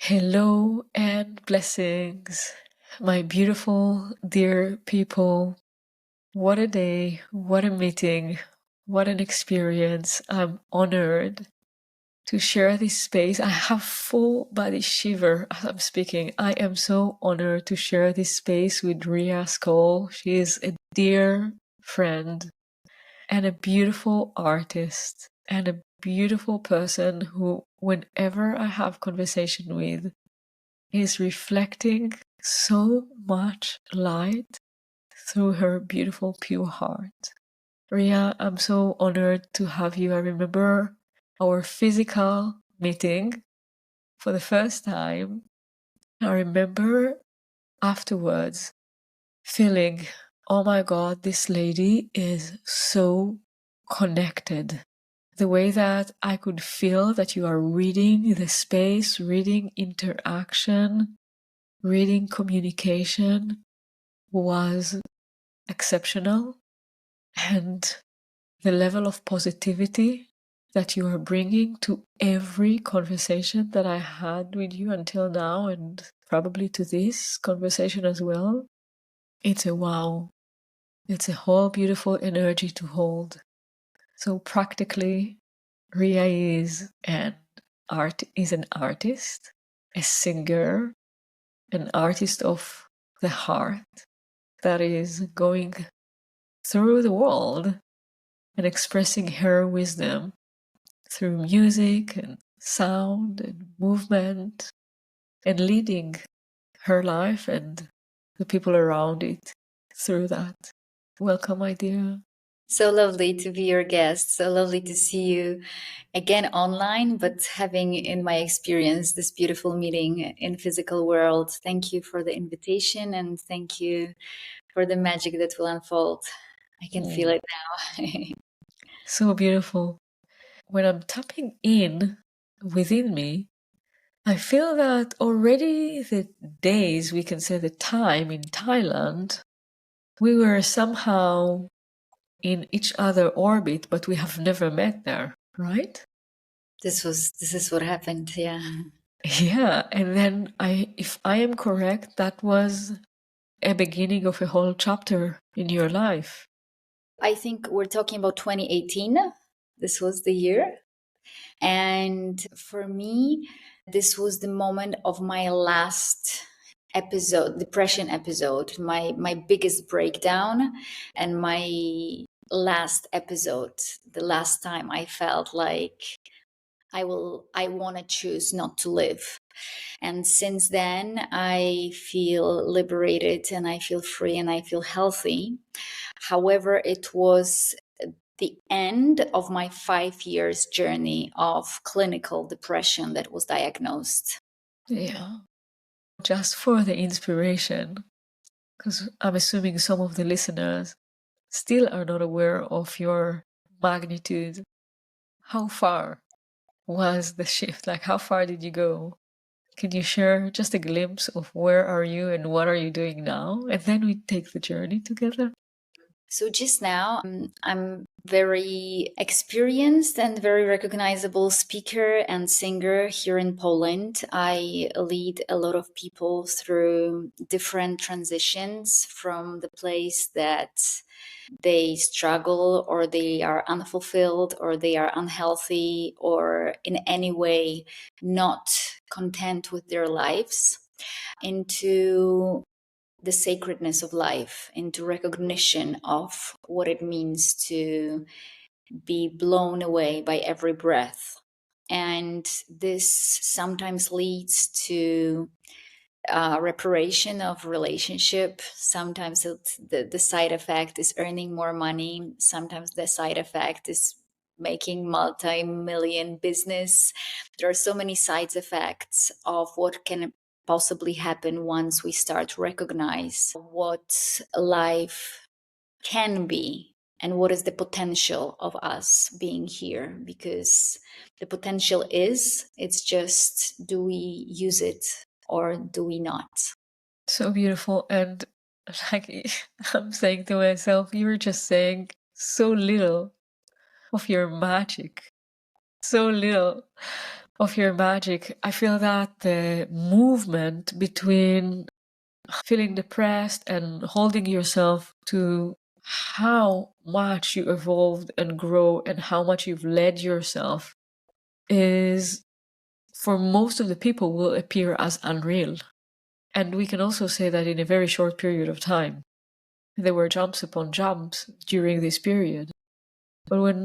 Hello and blessings, my beautiful, dear people. What a day, what a meeting, what an experience. I'm honored to share this space. I have full body shiver as I'm speaking. I am so honored to share this space with Riya Sokol. She is a dear friend and a beautiful artist and a beautiful person who, whenever I have conversation with, is reflecting so much light through her beautiful, pure heart. Riya, I'm so honored to have you. I remember our physical meeting for the first time. I remember afterwards feeling, oh my God, this lady is so connected. The way that I could feel that you are reading the space, reading interaction, reading communication was exceptional, and the level of positivity that you are bringing to every conversation that I had with you until now, and probably to this conversation as well, it's a wow. It's a whole beautiful energy to hold. So practically, Ria is an artist, a singer, an artist of the heart that is going through the world and expressing her wisdom through music and sound and movement and leading her life and the people around it through that. Welcome, my dear. So lovely to be your guest. So lovely to see you again online, but having in my experience this beautiful meeting in physical world. Thank you for the invitation and thank you for the magic that will unfold. I can feel it now. So beautiful. When I'm tapping in within me, I feel that already the days, we can say the time in Thailand, we were somehow in each other orbit, but we have never met there, right? This is what happened, yeah. Yeah, and then if I am correct, that was a beginning of a whole chapter in your life. I think we're talking about 2018. This was the year. And for me, this was the moment of my last episode, depression episode, my biggest breakdown and my last episode, the last time I felt like I want to choose not to live. And since then, I feel liberated and I feel free and I feel healthy. However, it was the end of my 5 years journey of clinical depression that was diagnosed. Yeah. Just for the inspiration, because I'm assuming some of the listeners still are not aware of your magnitude. How far was the shift? Like, how far did you go? Can you share just a glimpse of where are you and what are you doing now? And then we take the journey together. So just now, I'm very experienced and very recognizable speaker and singer here in Poland. I lead a lot of people through different transitions from the place that they struggle or they are unfulfilled or they are unhealthy or in any way not content with their lives into the sacredness of life, into recognition of what it means to be blown away by every breath. And this sometimes leads to reparation of relationship. Sometimes the side effect is earning more money. Sometimes the side effect is making multi-million business. There are so many side effects of what can possibly happen once we start to recognize what life can be and what is the potential of us being here, because the potential is, it's just, do we use it or do we not? So beautiful. And like I'm saying to myself, you were just saying so little of your magic. So little. of your magic, I feel that the movement between feeling depressed and holding yourself to how much you evolved and grow and how much you've led yourself is, for most of the people, will appear as unreal. And we can also say that in a very short period of time. There were jumps upon jumps during this period. But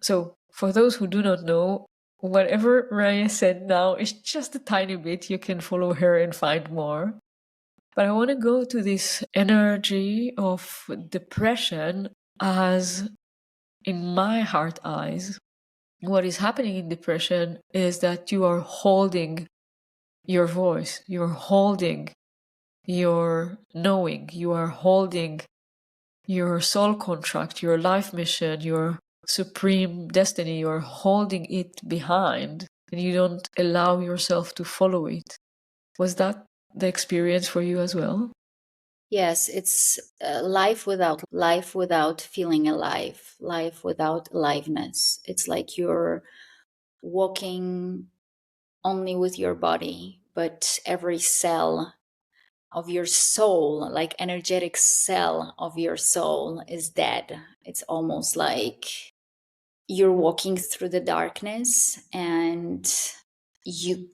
so for those who do not know, whatever Raya said now is just a tiny bit. You can follow her and find more. But I want to go to this energy of depression as, in my heart eyes, what is happening in depression is that you are holding your voice, you're holding your knowing, you are holding your soul contract, your life mission, your supreme destiny, you're holding it behind and you don't allow yourself to follow it. Was that the experience for you as well? Yes, it's life without feeling alive, life without aliveness. It's like you're walking only with your body, but every cell of your soul, like energetic cell of your soul, is dead. It's almost like you're walking through the darkness and you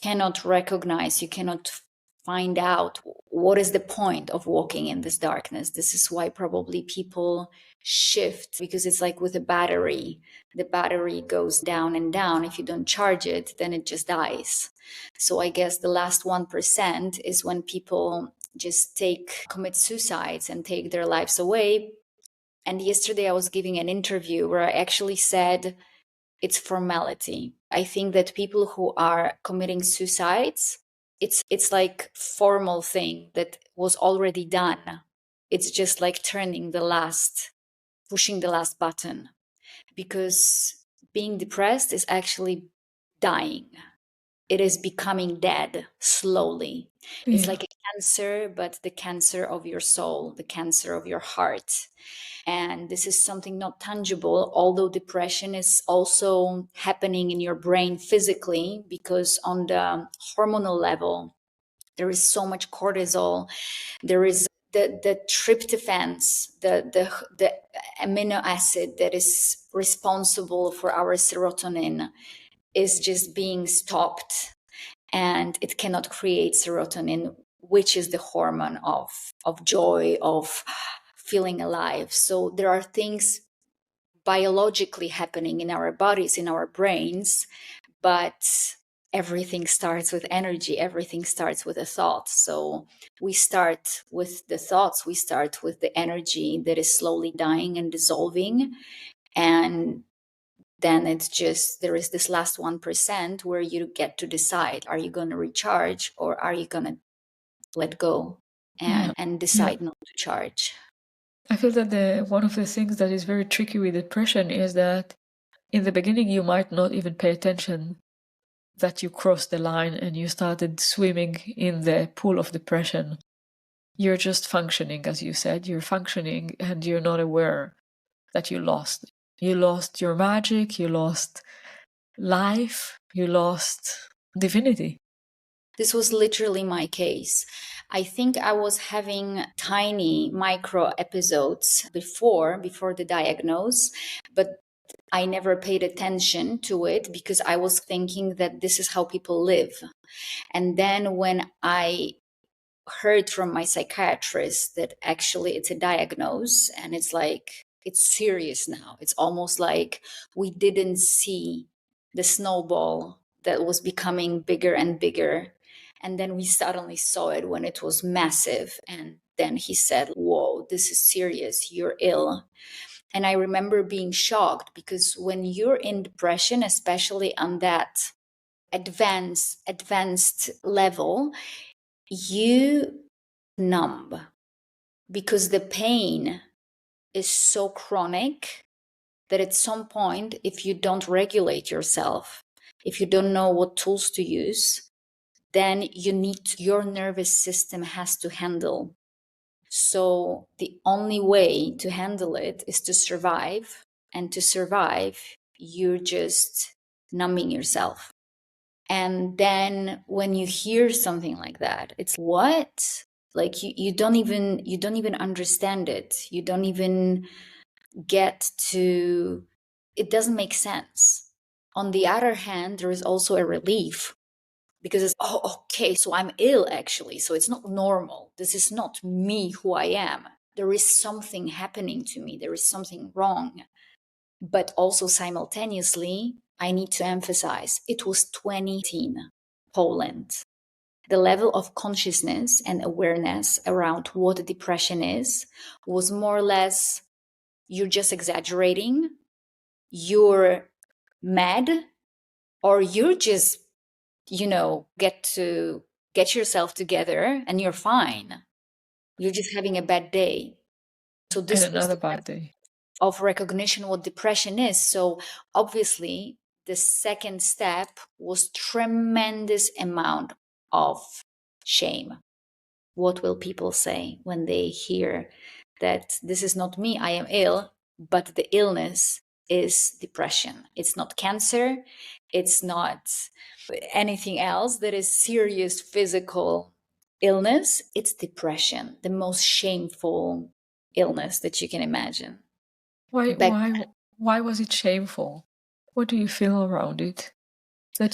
cannot recognize, you cannot find out what is the point of walking in this darkness. This is why probably people shift, because it's like with a battery. The battery goes down and down. If you don't charge it, then it just dies. So I guess the last 1% is when people just commit suicides and take their lives away. And yesterday I was giving an interview where I actually said it's formality. I think that people who are committing suicides, it's like formal thing that was already done. It's just like pushing the last button, because being depressed is actually dying. It is becoming dead slowly. It's Yeah. like a cancer, but the cancer of your soul, the cancer of your heart. And this is something not tangible, although depression is also happening in your brain physically, because on the hormonal level, there is so much cortisol. There is the tryptophans, the amino acid that is responsible for our serotonin, is just being stopped, and it cannot create serotonin, which is the hormone of joy, of feeling alive. So there are things biologically happening in our bodies, in our brains, but everything starts with energy, everything starts with a thought. So we start with the thoughts, we start with the energy that is slowly dying and dissolving, and then it's just there is this last 1% where you get to decide, are you going to recharge or are you going to let go Yeah. and Yeah. decide not to charge? I feel that one of the things that is very tricky with depression is that in the beginning you might not even pay attention that you crossed the line and you started swimming in the pool of depression. You're just functioning, as you said, you're functioning and you're not aware that you lost. You lost your magic, you lost life, you lost divinity. This was literally my case. I think I was having tiny micro episodes before the diagnose, but I never paid attention to it because I was thinking that this is how people live. And then when I heard from my psychiatrist that actually it's a diagnose and it's like it's serious now, it's almost like we didn't see the snowball that was becoming bigger and bigger, and then we suddenly saw it when it was massive, and then he said, whoa, this is serious, you're ill. And I remember being shocked, because when you're in depression, especially on that advanced level, you numb, because the pain is so chronic that at some point, if you don't regulate yourself, if you don't know what tools to use, then your nervous system has to handle. So the only way to handle it is to survive, and to survive you're just numbing yourself. And then when you hear something like that, it's what? Like you don't even understand it. You don't even get to, it doesn't make sense. On the other hand, there is also a relief because it's, oh, okay, so I'm ill actually. So it's not normal. This is not me who I am. There is something happening to me. There is something wrong. But also simultaneously, I need to emphasize it was 2018, Poland. The level of consciousness and awareness around what depression is was more or less, you're just exaggerating, you're mad, or you're just, get yourself together and you're fine. You're just having a bad day. So And this was another the bad day. of recognition what depression is. So obviously the second step was tremendous amount of shame. What will people say when they hear that this is not me, I am ill, but the illness is depression? It's not cancer, it's not anything else that is serious physical illness, it's depression, the most shameful illness that you can imagine. Why, Back why, why was it shameful? What do you feel around it? That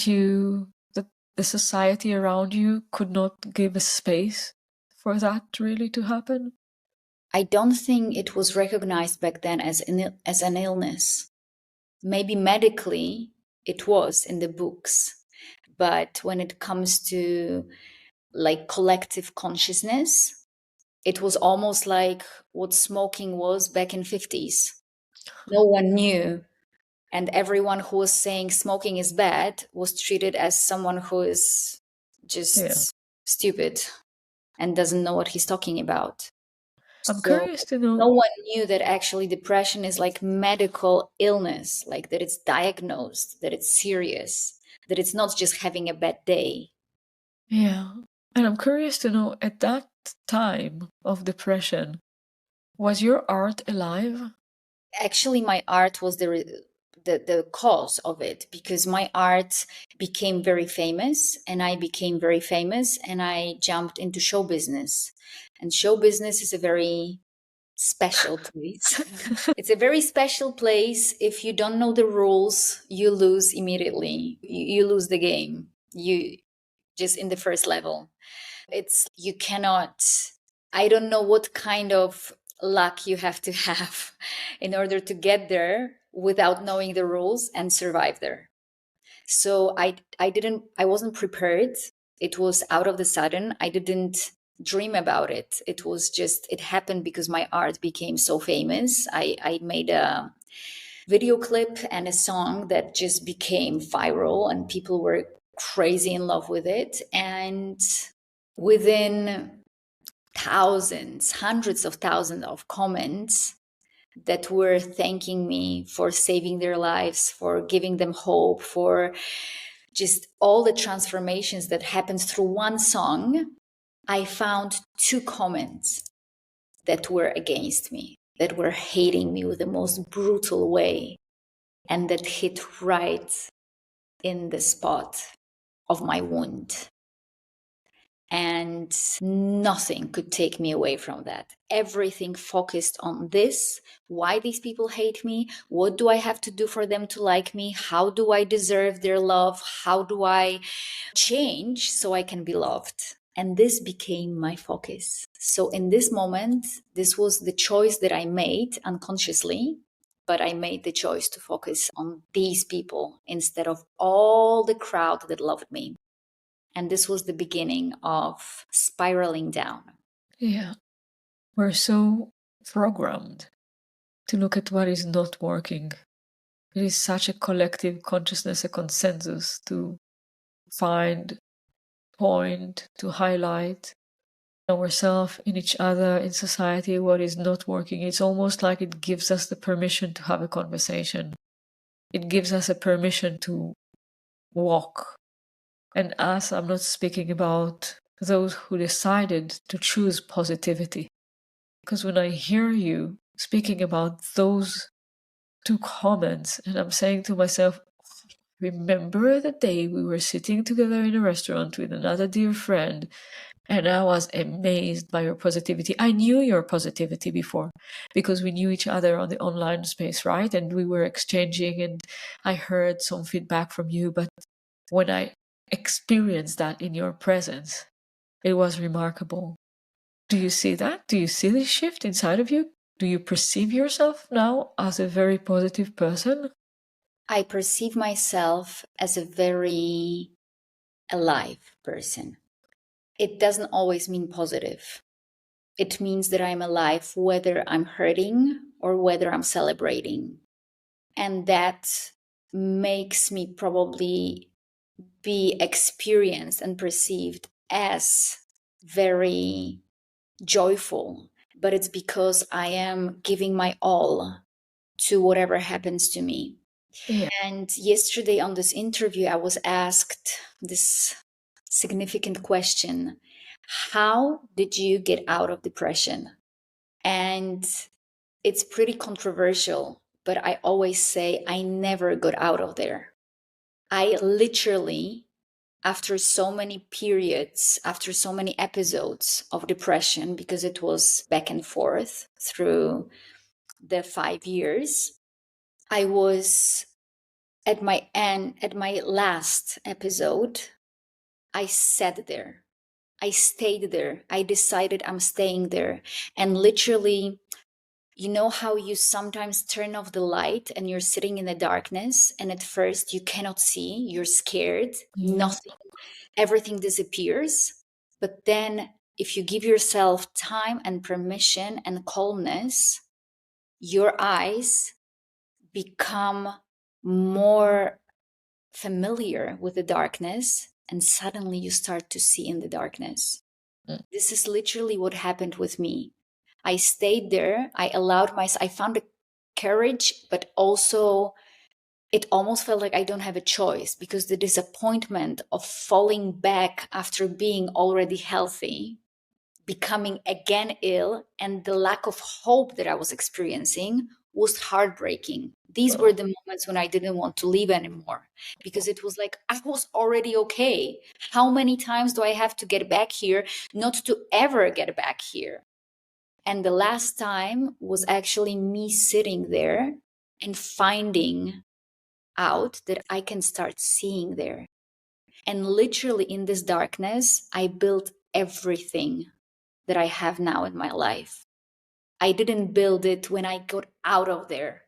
the society around you could not give a space for that really to happen? I don't think it was recognized back then as an illness. Maybe medically it was in the books, but when it comes to like collective consciousness, it was almost like what smoking was back in 50s. No one knew, and everyone who was saying smoking is bad was treated as someone who is Yeah. just stupid and doesn't know what he's talking about. I'm So curious to no know. one knew that actually depression is like medical illness, like that it's diagnosed, that it's serious, that it's not just having a bad day. Yeah. And I'm curious to know, at that time of depression, was your art alive? Actually, my art was the cause of it, because my art became very famous and I became very famous and I jumped into show business. And show business is a very special place. It's a very special place. If you don't know the rules, you lose immediately. You lose the game. You just in the first level. It's, you cannot, I don't know what kind of luck you have to have in order to get there without knowing the rules and survive there. So I wasn't prepared. It was out of the sudden. I didn't dream about it. It was just, it happened because my art became so famous. I made a video clip and a song that just became viral and people were crazy in love with it. And within thousands, hundreds of thousands of comments that were thanking me for saving their lives, for giving them hope, for just all the transformations that happened through one song, I found two comments that were against me, that were hating me with the most brutal way, and that hit right in the spot of my wound. And nothing could take me away from that. Everything focused on this: why these people hate me, what do I have to do for them to like me, how do I deserve their love, how do I change so I can be loved. And this became my focus. So in this moment, this was the choice that I made unconsciously, but I made the choice to focus on these people instead of all the crowd that loved me. And this was the beginning of spiraling down. Yeah. We're so programmed to look at what is not working. It is such a collective consciousness, a consensus to find, point, to highlight ourselves, in each other, in society, what is not working. It's almost like it gives us the permission to have a conversation. It gives us a permission to walk. And us, I'm not speaking about those who decided to choose positivity. Because when I hear you speaking about those two comments, and I'm saying to myself, remember the day we were sitting together in a restaurant with another dear friend, and I was amazed by your positivity. I knew your positivity before because we knew each other on the online space, right? And we were exchanging, and I heard some feedback from you. But when I experienced that in your presence, it was remarkable. Do you see that? Do you see this shift inside of you? Do you perceive yourself now as a very positive person? I perceive myself as a very alive person. It doesn't always mean positive. It means that I'm alive whether I'm hurting or whether I'm celebrating. And that makes me probably be experienced and perceived as very joyful, but it's because I am giving my all to whatever happens to me. Yeah. And yesterday on this interview, I was asked this significant question: how did you get out of depression? And it's pretty controversial, but I always say I never got out of there. I literally, after so many periods, after so many episodes of depression, because it was back and forth through the 5 years, I was at my end, at my last episode, I sat there. I stayed there. I decided I'm staying there. And literally, you know how you sometimes turn off the light and you're sitting in the darkness, and at first you cannot see, you're scared, Yes. nothing, everything disappears. But then, if you give yourself time and permission and calmness, your eyes become more familiar with the darkness, and suddenly you start to see in the darkness. Mm. This is literally what happened with me. I stayed there. I allowed myself, I found the courage, but also it almost felt like I don't have a choice, because the disappointment of falling back after being already healthy, becoming again ill, and the lack of hope that I was experiencing was heartbreaking. These were Oh. the moments when I didn't want to leave anymore, because it was like I was already okay. How many times do I have to get back here not to ever get back here? And the last time was actually me sitting there and finding out that I can start seeing there. And literally in this darkness, I built everything that I have now in my life. I didn't build it when I got out of there.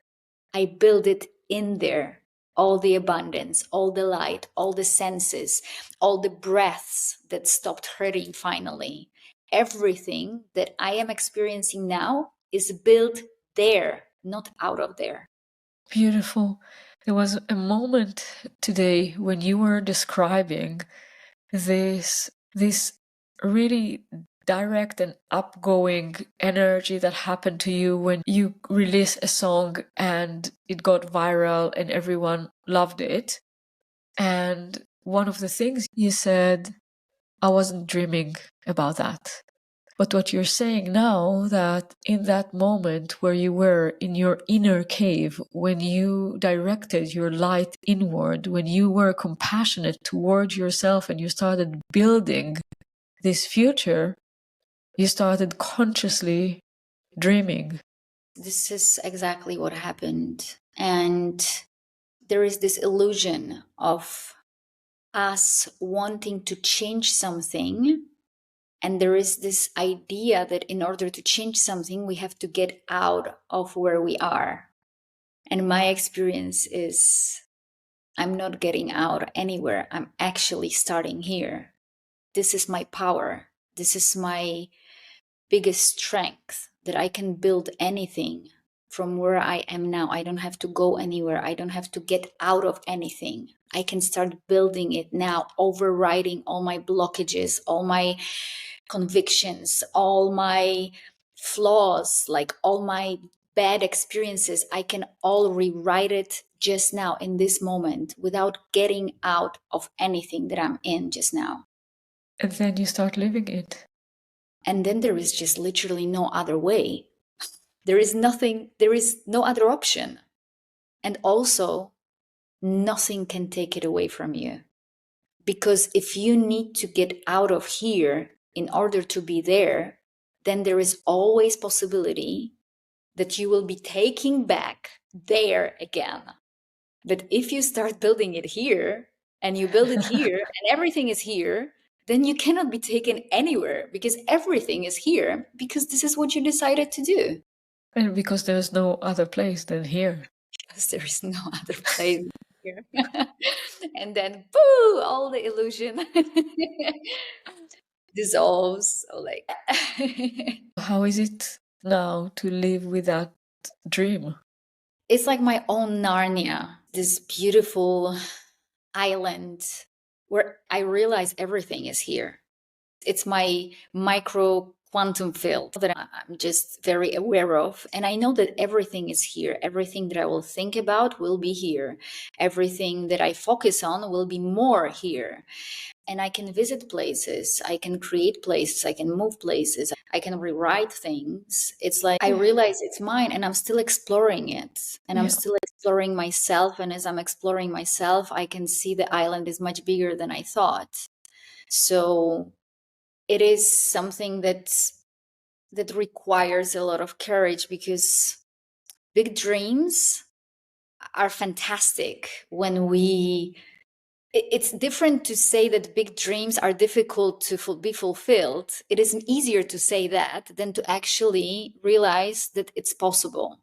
I built it in there. All the abundance, all the light, all the senses, all the breaths that stopped hurting finally. Everything that I am experiencing now is built there, not out of there. Beautiful. There was a moment today when you were describing this really direct and upgoing energy that happened to you when you released a song and it got viral and everyone loved it. And one of the things you said, I wasn't dreaming about that. But what you're saying now, that in that moment where you were in your inner cave, when you directed your light inward, when you were compassionate toward yourself and you started building this future, you started consciously dreaming. This is exactly what happened. And there is this illusion of us wanting to change something. And there is this idea that in order to change something, we have to get out of where we are. And my experience is I'm not getting out anywhere. I'm actually starting here. This is my power. This is my biggest strength, that I can build anything from where I am now. I don't have to go anywhere. I don't have to get out of anything. I can start building it now, overriding all my blockages, all my convictions, all my flaws, like all my bad experiences. I can all rewrite it just now in this moment without getting out of anything that I'm in just now. And then you start living it. And then there is just literally no other way. There is nothing, there is no other option. And also, nothing can take it away from you. Because if you need to get out of here in order to be there, then there is always possibility that you will be taking back there again. But if you start building it here and you build it here and everything is here, then you cannot be taken anywhere because everything is here because this is what you decided to do. And because there's no other place than here. Because there is no other place here. And then, boo, all the illusion dissolves. Like, how is it now to live with that dream? it's like my own Narnia, this beautiful island where I realize everything is here. It's my micro quantum field that I'm just very aware of. And I know that everything is here. Everything that I will think about will be here. Everything that I focus on will be more here. And I can visit places, I can create places, I can move places, I can rewrite things. It's like I realize it's mine and I'm still exploring it. And I'm still exploring myself. And as I'm exploring myself, I can see the island is much bigger than I thought. So it is something that requires a lot of courage, because big dreams are fantastic when it's different to say that big dreams are difficult to be fulfilled. It is easier to say that than to actually realize that it's possible.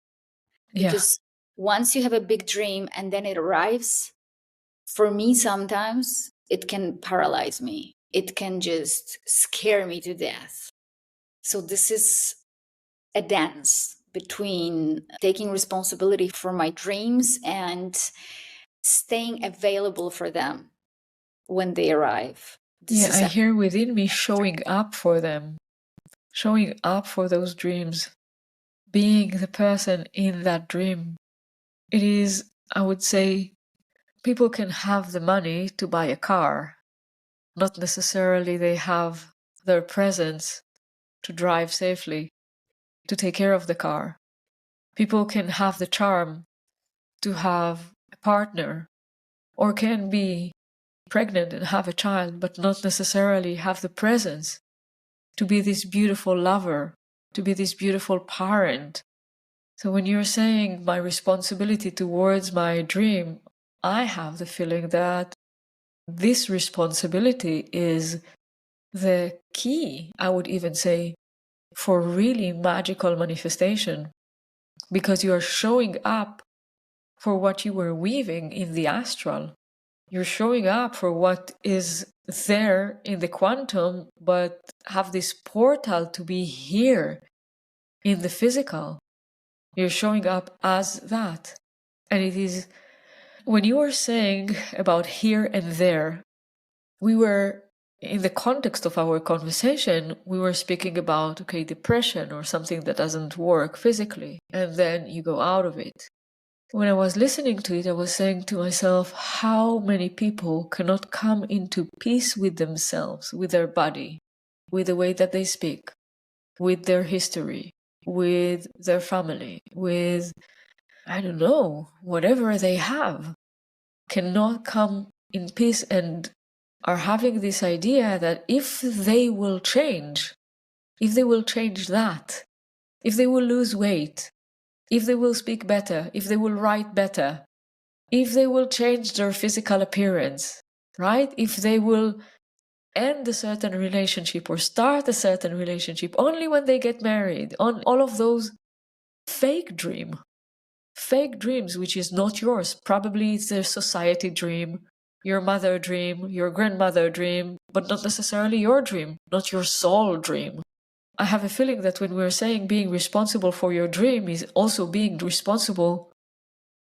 Because once you have a big dream and then it arrives, for me, sometimes it can paralyze me. It can just scare me to death. So this is a dance between taking responsibility for my dreams and staying available for them when they arrive. I hear within me showing up for them, showing up for those dreams, being the person in that dream. It is, I would say, people can have the money to buy a car. Not necessarily they have their presence to drive safely, to take care of the car. People can have the charm to have a partner, or can be pregnant and have a child, but not necessarily have the presence to be this beautiful lover, to be this beautiful parent. So when you're saying my responsibility towards my dream, I have the feeling that this responsibility is the key, I would even say, for really magical manifestation, because you are showing up for what you were weaving in the astral. You're showing up for what is there in the quantum, but have this portal to be here in the physical. You're showing up as that. And it is, when you were saying about here and there, we were, in the context of our conversation, we were speaking about, okay, depression or something that doesn't work physically, and then you go out of it. When I was listening to it, I was saying to myself, how many people cannot come into peace with themselves, with their body, with the way that they speak, with their history, with their family, with, I don't know, whatever they have, cannot come in peace and are having this idea that if they will change that, if they will lose weight, if they will speak better, if they will write better, if they will change their physical appearance, right? If they will end a certain relationship or start a certain relationship only when they get married, on all of those fake dreams, which is not yours. Probably it's a society dream, your mother dream, your grandmother dream, but not necessarily your dream, not your soul dream. I have a feeling that when we're saying being responsible for your dream is also being responsible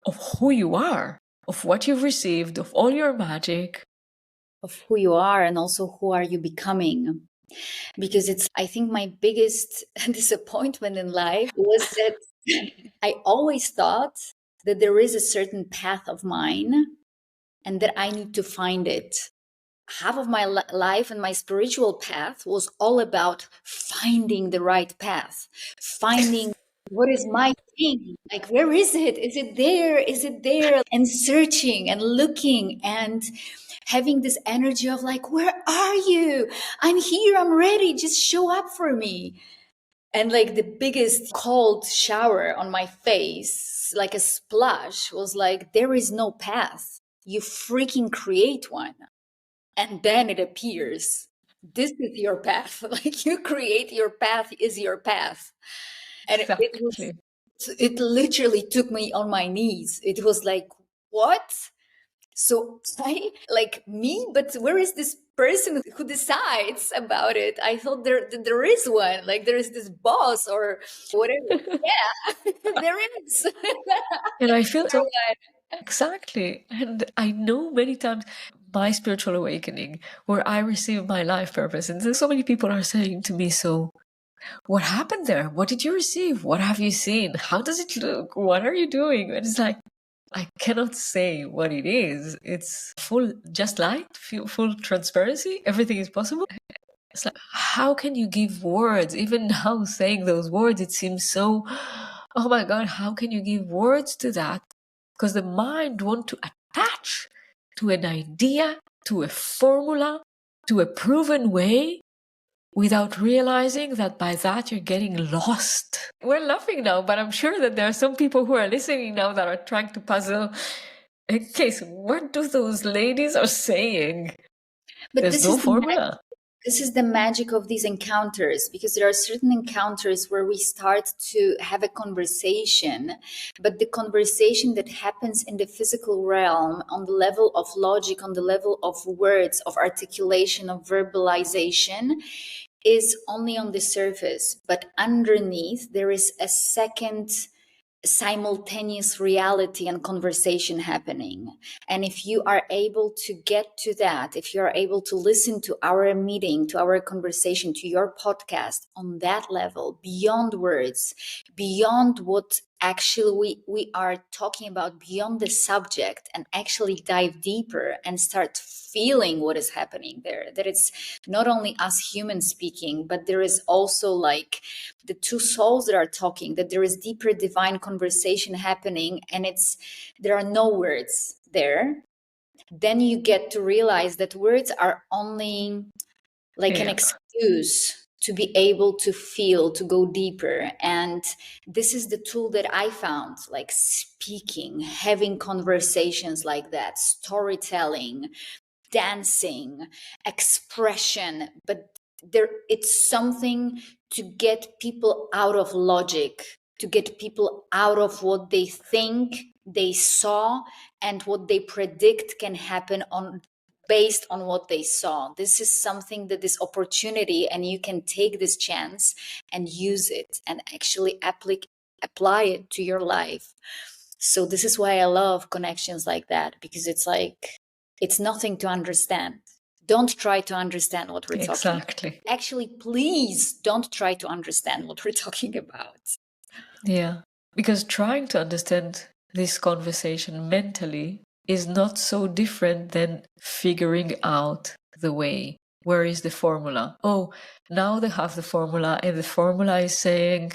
of who you are, of what you've received, of all your magic. Of who you are, and also who are you becoming. Because it's, I think my biggest disappointment in life was that I always thought that there is a certain path of mine and that I need to find it. Half of my life and my spiritual path was all about finding the right path, finding what is my thing? Like, where is it? Is it there? Is it there? And searching and looking and having this energy of like, where are you? I'm here. I'm ready. Just show up for me. And like the biggest cold shower on my face, like a splash, was like, there is no path. You freaking create one. And then it appears. This is your path. Like, you create your path, is your path. And Exactly. it literally took me on my knees. It was like, what? So I, like, me, but where is this person who decides about it? I thought there is one, like there is this boss or whatever. Yeah, there is. And I feel so exactly. And I know many times my spiritual awakening where I receive my life purpose. And so many people are saying to me, so what happened there? What did you receive? What have you seen? How does it look? What are you doing? And it's like, I cannot say what it is. It's full, just light, full transparency. Everything is possible. It's like, how can you give words? Even now, saying those words, it seems so, oh my God, how can you give words to that? Because the mind wants to attach to an idea, to a formula, to a proven way, without realizing that by that you're getting lost. We're laughing now, but I'm sure that there are some people who are listening now that are trying to puzzle. Okay, so what do those ladies are saying? But There's no formula. this is the magic of these encounters, because there are certain encounters where we start to have a conversation, but the conversation that happens in the physical realm, on the level of logic, on the level of words, of articulation, of verbalization, is only on the surface. But underneath, there is a second simultaneous reality and conversation happening. And if you are able to get to that, if you are able to listen to our meeting, to our conversation, to your podcast on that level, beyond words, beyond what actually we are talking about, beyond the subject, and actually dive deeper and start feeling what is happening there, that it's not only us humans speaking, but there is also like the two souls that are talking, that there is deeper divine conversation happening, and there are no words there, then you get to realize that words are only like an Yeah, excuse to be able to feel, to go deeper. And this is the tool that I found, like speaking, having conversations like that, storytelling, dancing, expression. But it's something to get people out of logic, to get people out of what they think they saw and what they predict can happen on based on what they saw. This is something, that this opportunity, and you can take this chance and use it and actually apply it to your life. So this is why I love connections like that, because it's like, it's nothing to understand. Don't try to understand what we're talking about. exactly. Actually, please don't try to understand what we're talking about. Yeah, because trying to understand this conversation mentally is not so different than figuring out the way. Where is the formula? Oh, now they have the formula, and the formula is saying,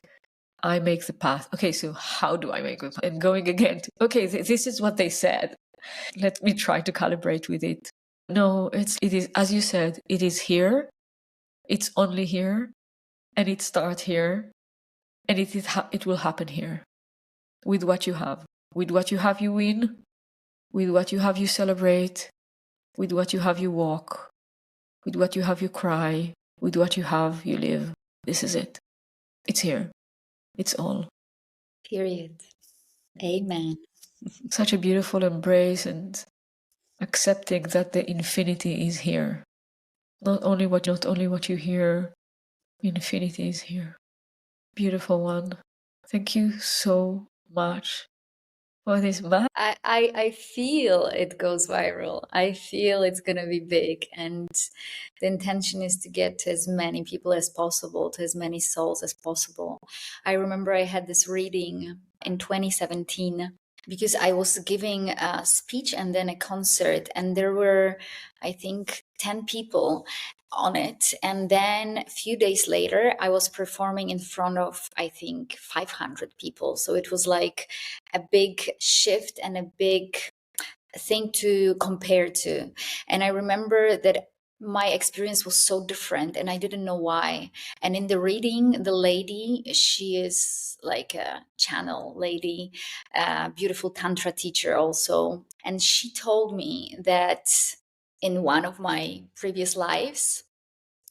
I make the path. Okay, so how do I make the path? And going again, okay, this is what they said. Let me try to calibrate with it. No, it is, as you said, it is here. It's only here, and it starts here, and it will happen here. With what you have. With what you have, you win. With what you have, you celebrate. With what you have, you walk. With what you have, you cry. With what you have, you live. This is it. It's here. It's all. Period. Amen. Such a beautiful embrace and accepting that the infinity is here. Not only what you hear, infinity is here. Beautiful one. Thank you so much for this match. I feel it goes viral. I feel it's going to be big. And the intention is to get to as many people as possible, to as many souls as possible. I remember I had this reading in 2017 because I was giving a speech and then a concert, and there were, I think, 10 people on it. And then a few days later, I was performing in front of, I think, 500 people. So it was like a big shift and a big thing to compare to. And I remember that my experience was so different and I didn't know why. And in the reading, the lady, she is like a channel lady, a beautiful Tantra teacher also. And she told me that in one of my previous lives,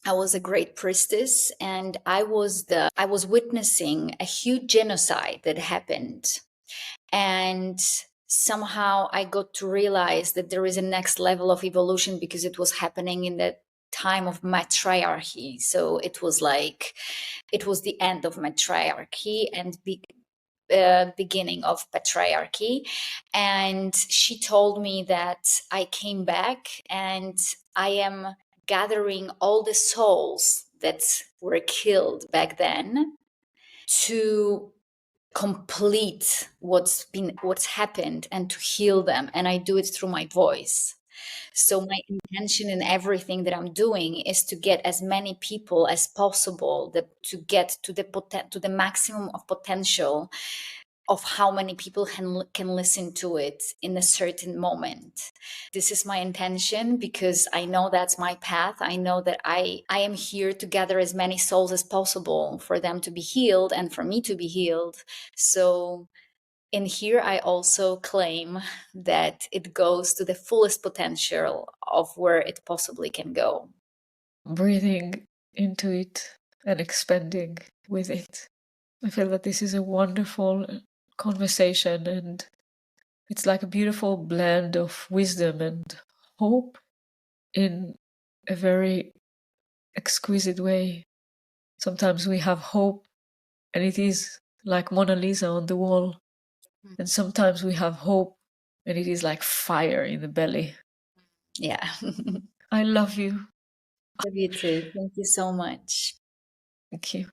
I was a great priestess and I was witnessing a huge genocide that happened, and somehow I got to realize that there is a next level of evolution because it was happening in the time of matriarchy. So it was like it was the end of matriarchy and beginning of patriarchy. And she told me that I came back and I am gathering all the souls that were killed back then to complete what's happened and to heal them, and I do it through my voice. So my intention in everything that I'm doing is to get as many people as possible, to get to the maximum of potential of how many people can listen to it in a certain moment. This is my intention because I know that's my path. I know that I am here to gather as many souls as possible for them to be healed and for me to be healed. So in here, I also claim that it goes to the fullest potential of where it possibly can go. Breathing into it and expanding with it. I feel that this is a wonderful conversation, and it's like a beautiful blend of wisdom and hope in a very exquisite way. Sometimes we have hope and it is like Mona Lisa on the wall, and sometimes we have hope and it is like fire in the belly. Yeah. I love you. Love you too. Thank you so much. Thank you.